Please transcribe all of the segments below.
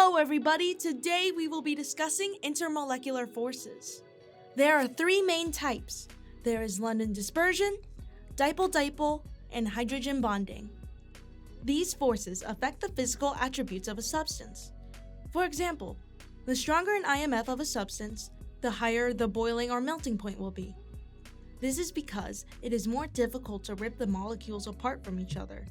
Hello everybody, today we will be discussing intermolecular forces. There are three main types. There is London dispersion, dipole-dipole, and hydrogen bonding. These forces affect the physical attributes of a substance. For example, the stronger an IMF of a substance, the higher the boiling or melting point will be. This is because it is more difficult to rip the molecules apart from each other.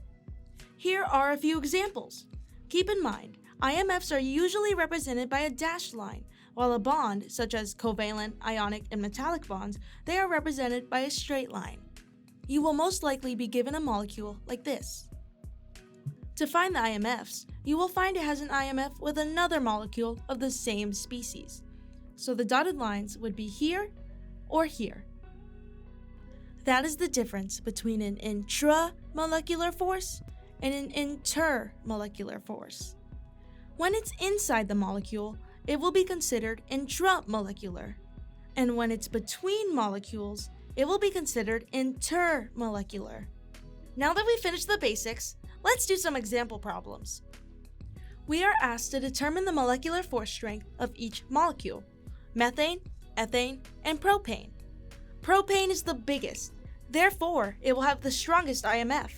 Here are a few examples. Keep in mind, IMFs are usually represented by a dashed line, while a bond, such as covalent, ionic, and metallic bonds, they are represented by a straight line. You will most likely be given a molecule like this. To find the IMFs, you will find it has an IMF with another molecule of the same species. So the dotted lines would be here or here. That is the difference between an intramolecular force and an intermolecular force. When it's inside the molecule, it will be considered intramolecular, and when it's between molecules, it will be considered intermolecular. Now that we've finished the basics, let's do some example problems. We are asked to determine the molecular force strength of each molecule: methane, ethane, and propane. Propane is the biggest, therefore it will have the strongest IMF,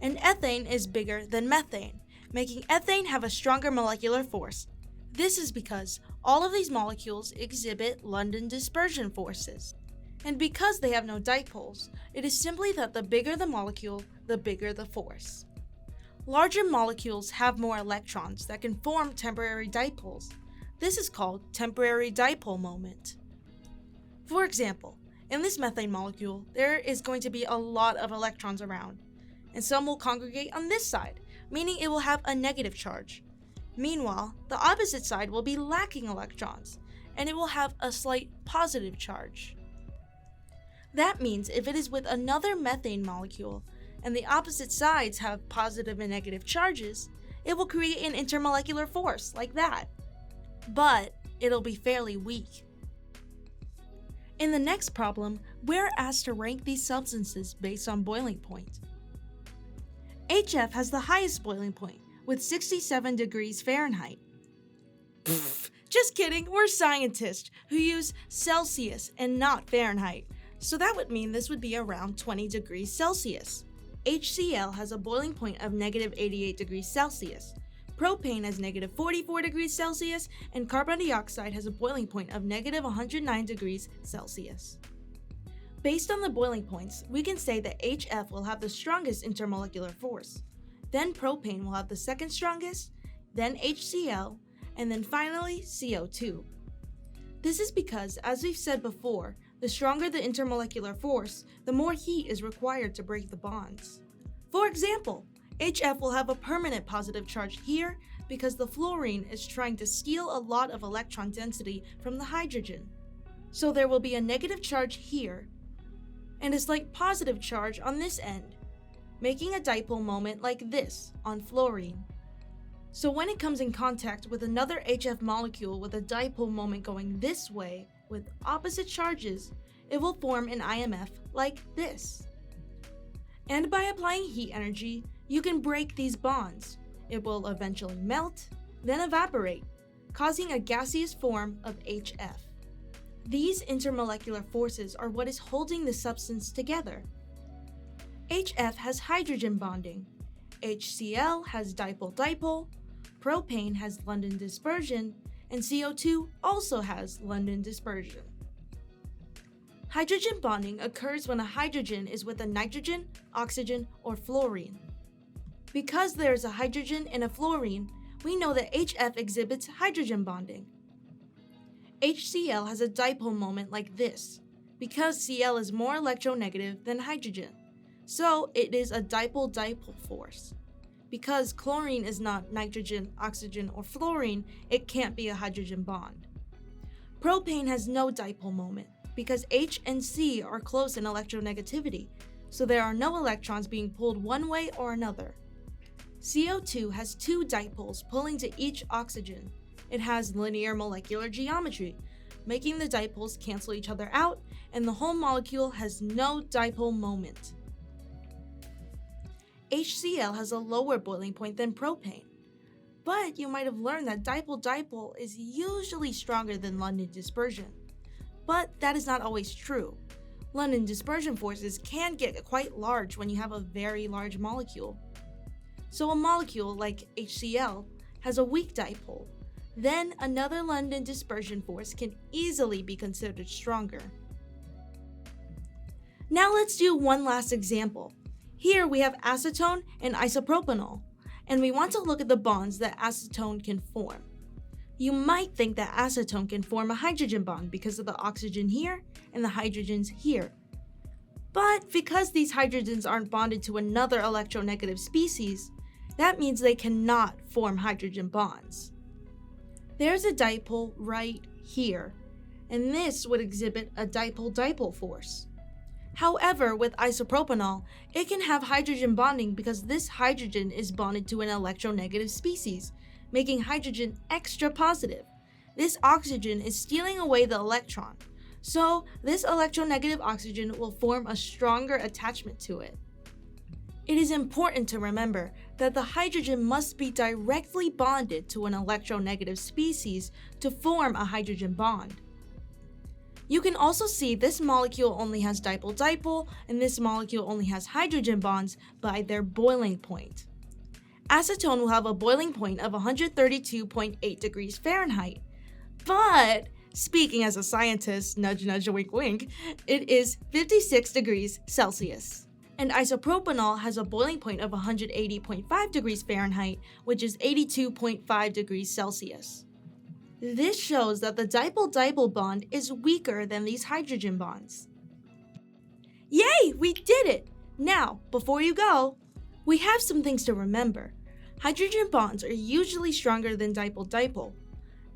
and ethane is bigger than methane, making ethane have a stronger molecular force. This is because all of these molecules exhibit London dispersion forces. And because they have no dipoles, it is simply that the bigger the molecule, the bigger the force. Larger molecules have more electrons that can form temporary dipoles. This is called temporary dipole moment. For example, in this methane molecule, there is going to be a lot of electrons around, and some will congregate on this side, meaning it will have a negative charge. Meanwhile, the opposite side will be lacking electrons, and it will have a slight positive charge. That means if it is with another methane molecule, and the opposite sides have positive and negative charges, it will create an intermolecular force like that. But it'll be fairly weak. In the next problem, we're asked to rank these substances based on boiling point. HF has the highest boiling point, with 67 degrees Fahrenheit. Just kidding, we're scientists who use Celsius and not Fahrenheit, so that would mean this would be around 20 degrees Celsius. HCl has a boiling point of negative 88 degrees Celsius. Propane has negative 44 degrees Celsius, and carbon dioxide has a boiling point of negative 109 degrees Celsius. Based on the boiling points, we can say that HF will have the strongest intermolecular force. Then propane will have the second strongest, then HCl, and then finally CO2. This is because, as we've said before, the stronger the intermolecular force, the more heat is required to break the bonds. For example, HF will have a permanent positive charge here because the fluorine is trying to steal a lot of electron density from the hydrogen. So there will be a negative charge here, and a slight positive charge on this end, making a dipole moment like this on fluorine. So when it comes in contact with another HF molecule with a dipole moment going this way with opposite charges, it will form an IMF like this. And by applying heat energy, you can break these bonds. It will eventually melt, then evaporate, causing a gaseous form of HF. These intermolecular forces are what is holding the substance together. HF has hydrogen bonding, HCl has dipole-dipole, propane has London dispersion, and CO2 also has London dispersion. Hydrogen bonding occurs when a hydrogen is with a nitrogen, oxygen, or fluorine. Because there is a hydrogen and a fluorine, we know that HF exhibits hydrogen bonding. HCl has a dipole moment like this, because Cl is more electronegative than hydrogen, so it is a dipole-dipole force. Because chlorine is not nitrogen, oxygen, or fluorine, it can't be a hydrogen bond. Propane has no dipole moment, because H and C are close in electronegativity, so there are no electrons being pulled one way or another. CO2 has two dipoles pulling to each oxygen. It has linear molecular geometry, making the dipoles cancel each other out, and the whole molecule has no dipole moment. HCl has a lower boiling point than propane. But you might have learned that dipole-dipole is usually stronger than London dispersion. But that is not always true. London dispersion forces can get quite large when you have a very large molecule. So a molecule like HCl has a weak dipole. Then another London dispersion force can easily be considered stronger. Now let's do one last example. Here we have acetone and isopropanol, and we want to look at the bonds that acetone can form. You might think that acetone can form a hydrogen bond because of the oxygen here and the hydrogens here. But because these hydrogens aren't bonded to another electronegative species, that means they cannot form hydrogen bonds. There's a dipole right here, and this would exhibit a dipole-dipole force. However, with isopropanol, it can have hydrogen bonding because this hydrogen is bonded to an electronegative species, making hydrogen extra positive. This oxygen is stealing away the electron, so this electronegative oxygen will form a stronger attachment to it. It is important to remember that the hydrogen must be directly bonded to an electronegative species to form a hydrogen bond. You can also see this molecule only has dipole-dipole and this molecule only has hydrogen bonds by their boiling point. Acetone will have a boiling point of 132.8 degrees Fahrenheit, but speaking as a scientist, nudge nudge wink wink, it is 56 degrees Celsius. And isopropanol has a boiling point of 180.5 degrees Fahrenheit, which is 82.5 degrees Celsius. This shows that the dipole-dipole bond is weaker than these hydrogen bonds. Yay, we did it! Now, before you go, we have some things to remember. Hydrogen bonds are usually stronger than dipole-dipole,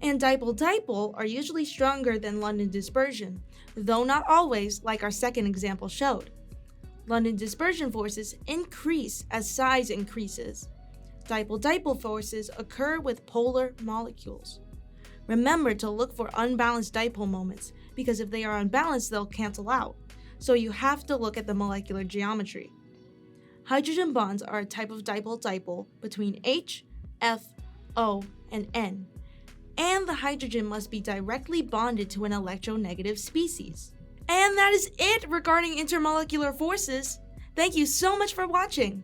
and dipole-dipole are usually stronger than London dispersion, though not always, like our second example showed. London dispersion forces increase as size increases. Dipole-dipole forces occur with polar molecules. Remember to look for unbalanced dipole moments, because if they are unbalanced, they'll cancel out. So you have to look at the molecular geometry. Hydrogen bonds are a type of dipole-dipole between H, F, O, and N. And the hydrogen must be directly bonded to an electronegative species. And that is it regarding intermolecular forces. Thank you so much for watching.